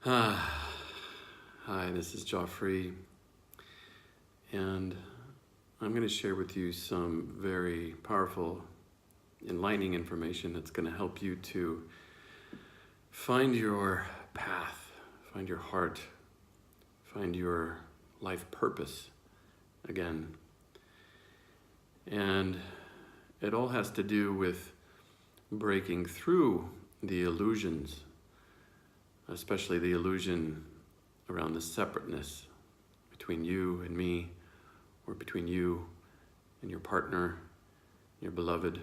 Hi, this is Joffrey, and I'm going to share with you some very powerful, enlightening information that's going to help you to find your path, find your heart, find your life purpose again. And it all has to do with breaking through the illusions, especially the illusion around the separateness between you and me, or between you and your partner, your beloved,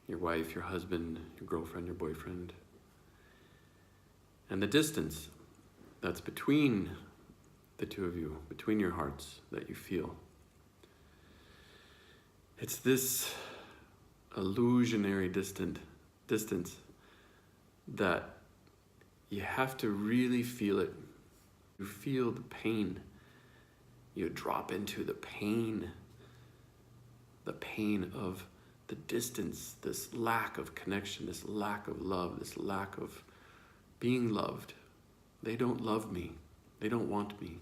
your wife, your husband, your girlfriend, your boyfriend. And the distance that's between the two of you, between your hearts, that you feel. It's this illusionary distance that you have to really feel it. You feel the pain. You drop into the pain of the distance, this lack of connection, this lack of love, this lack of being loved. They don't love me. They don't want me.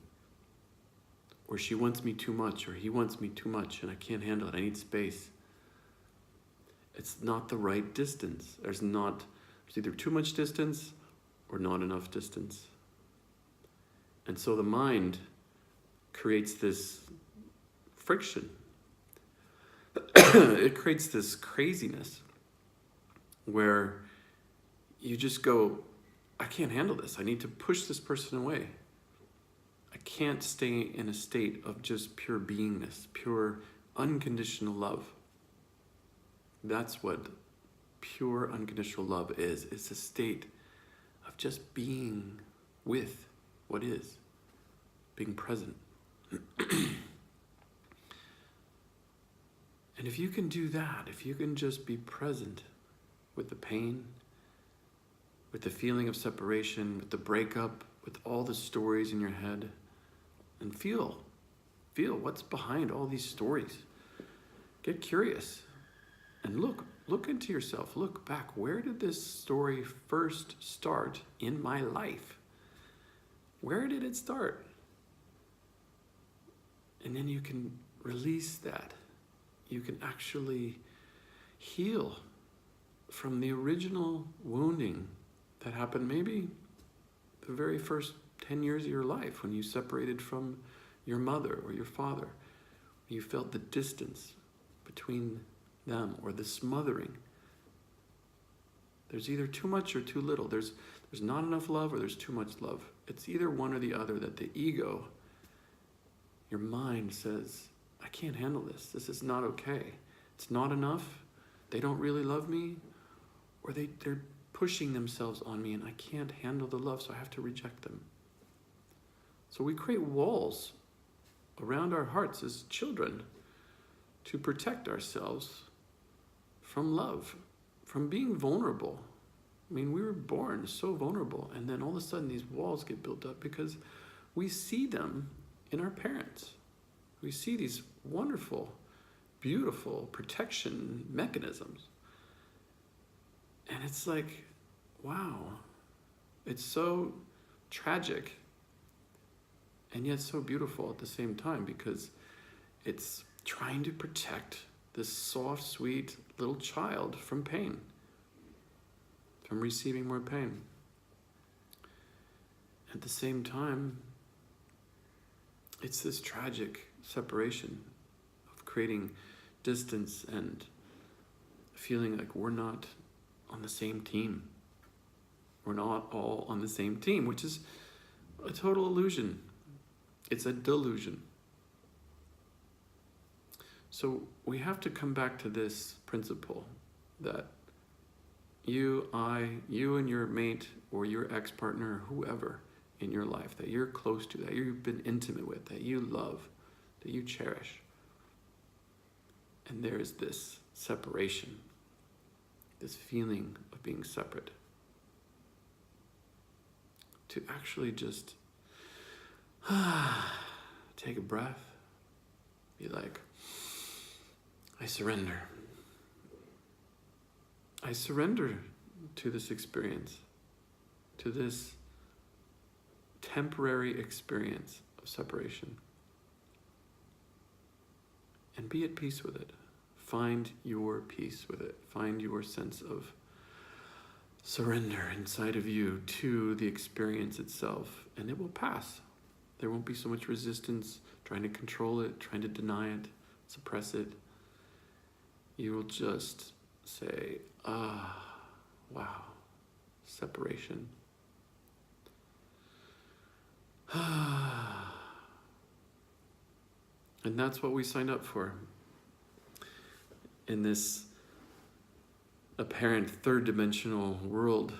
Or she wants me too much, or he wants me too much, and I can't handle it. I need space. It's not the right distance. There's either too much distance or not enough distance. And so the mind creates this friction. It creates this craziness where you just go, I can't handle this. I need to push this person away. I can't stay in a state of just pure beingness, pure unconditional love. That's what pure unconditional love is. It's a state of just being with what is, being present. And if you can do that, if you can just be present with the pain, with the feeling of separation, with the breakup, with all the stories in your head, and feel what's behind all these stories. Get curious and look into yourself. Look back. Where did this story first start in my life? Where did it start? And then you can release that. You can actually heal from the original wounding that happened maybe the very first 10 years of your life when you separated from your mother or your father. You felt the distance between them, or the smothering. There's either too much or too little. There's not enough love or there's too much love. It's either one or the other, that the ego, your mind, says, I can't handle this. This is not okay. It's not enough. They don't really love me, or they're pushing themselves on me and I can't handle the love, so I have to reject them. So we create walls around our hearts as children to protect ourselves from love, from being vulnerable. I mean, we were born so vulnerable, and then all of a sudden these walls get built up because we see them in our parents. We see these wonderful, beautiful protection mechanisms. And it's like, wow, it's so tragic and yet so beautiful at the same time, because it's trying to protect this soft, sweet little child from pain, from receiving more pain. At the same time, it's this tragic separation of creating distance and feeling like we're not on the same team. We're not all on the same team, which is a total illusion. It's a delusion. So we have to come back to this principle that you and your mate or your ex-partner, whoever in your life that you're close to, that you've been intimate with, that you love, that you cherish, and there's this separation, this feeling of being separate, to actually just take a breath, be like, I surrender. I surrender to this experience, to this temporary experience of separation. And be at peace with it. Find your peace with it. Find your sense of surrender inside of you to the experience itself, and it will pass. There won't be so much resistance, trying to control it, trying to deny it, suppress it. You will just say, wow, separation. And that's what we signed up for in this apparent third-dimensional world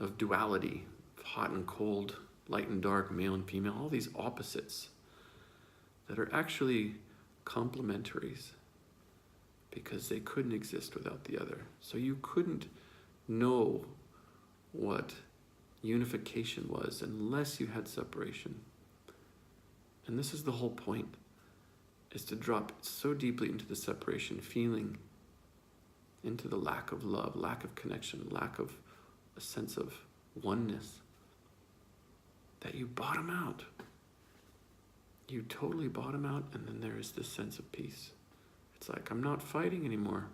of duality, hot and cold, light and dark, male and female, all these opposites that are actually complementaries because they couldn't exist without the other. So you couldn't know what unification was unless you had separation. And this is the whole point, is to drop so deeply into the separation feeling, into the lack of love, lack of connection, lack of a sense of oneness, that you bottom out. You totally bottom out, and then there is this sense of peace. It's like, I'm not fighting anymore.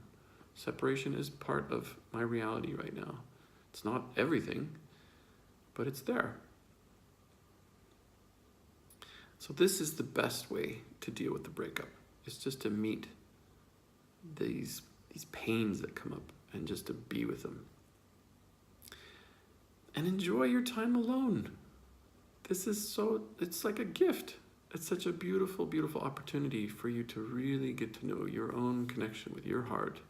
Separation is part of my reality right now. It's not everything, but it's there. So this is the best way to deal with the breakup. It's just to meet these pains that come up and just to be with them. And enjoy your time alone. It's like a gift. It's such a beautiful, beautiful opportunity for you to really get to know your own connection with your heart,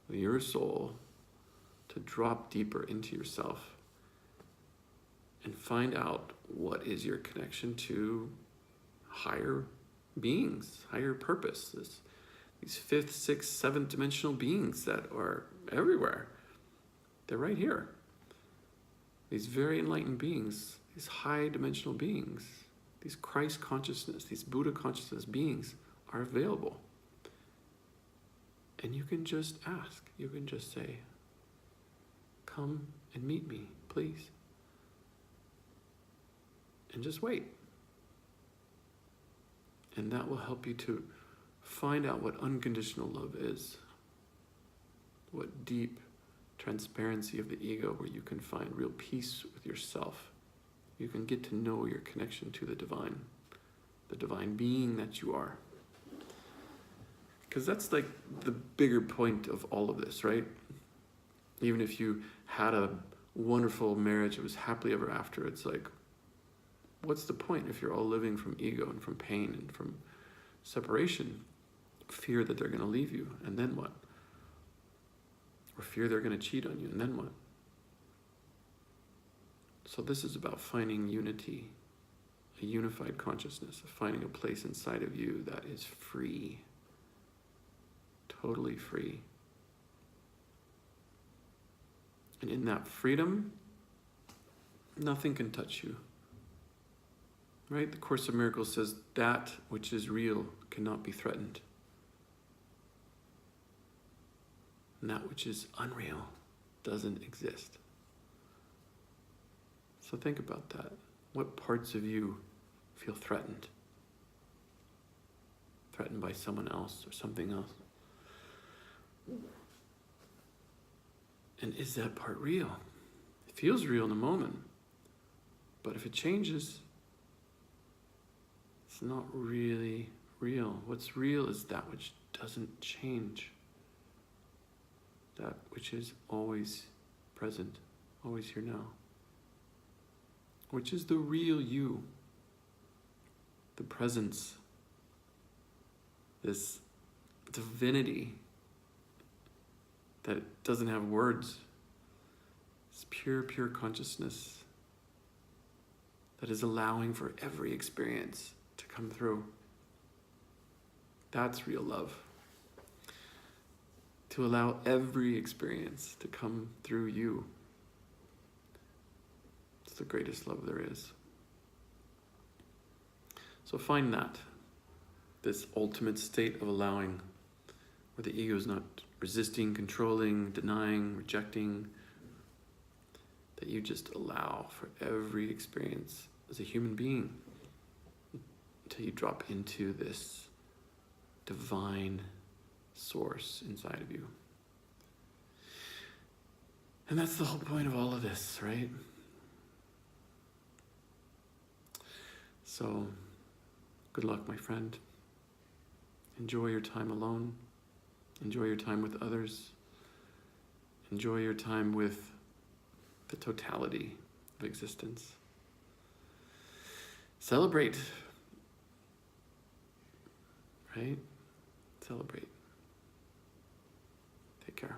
with your soul, to drop deeper into yourself and find out what is your connection to higher beings, higher purpose, these fifth, sixth, seventh dimensional beings that are everywhere. They're right here. These very enlightened beings, these high dimensional beings, these Christ consciousness, these Buddha consciousness beings are available. And you can just ask, you can just say, come and meet me, please. And just wait. And that will help you to find out what unconditional love is. What deep transparency of the ego, where you can find real peace with yourself. You can get to know your connection to the divine being that you are. Because that's like the bigger point of all of this, right? Even if you had a wonderful marriage, it was happily ever after, it's like, what's the point if you're all living from ego and from pain and from separation? Fear that they're going to leave you, and then what? Or fear they're going to cheat on you, and then what? So this is about finding unity, a unified consciousness, finding a place inside of you that is free, totally free. And in that freedom, nothing can touch you. Right? The Course of Miracles says that which is real cannot be threatened. And that which is unreal doesn't exist. So think about that. What parts of you feel threatened? Threatened by someone else or something else? And is that part real? It feels real in the moment. But if it changes, it's not really real. What's real is that which doesn't change. That which is always present, always here now. Which is the real you. The presence. This divinity that doesn't have words. It's pure, pure consciousness that is allowing for every experience to come through. That's real love. To allow every experience to come through you. It's the greatest love there is. So find that. This ultimate state of allowing, where the ego is not resisting, controlling, denying, rejecting. that you just allow for every experience as a human being until you drop into this divine source inside of you. And that's the whole point of all of this, right? So, good luck, my friend. Enjoy your time alone. Enjoy your time with others. Enjoy your time with the totality of existence. Celebrate, right? Celebrate. Take care.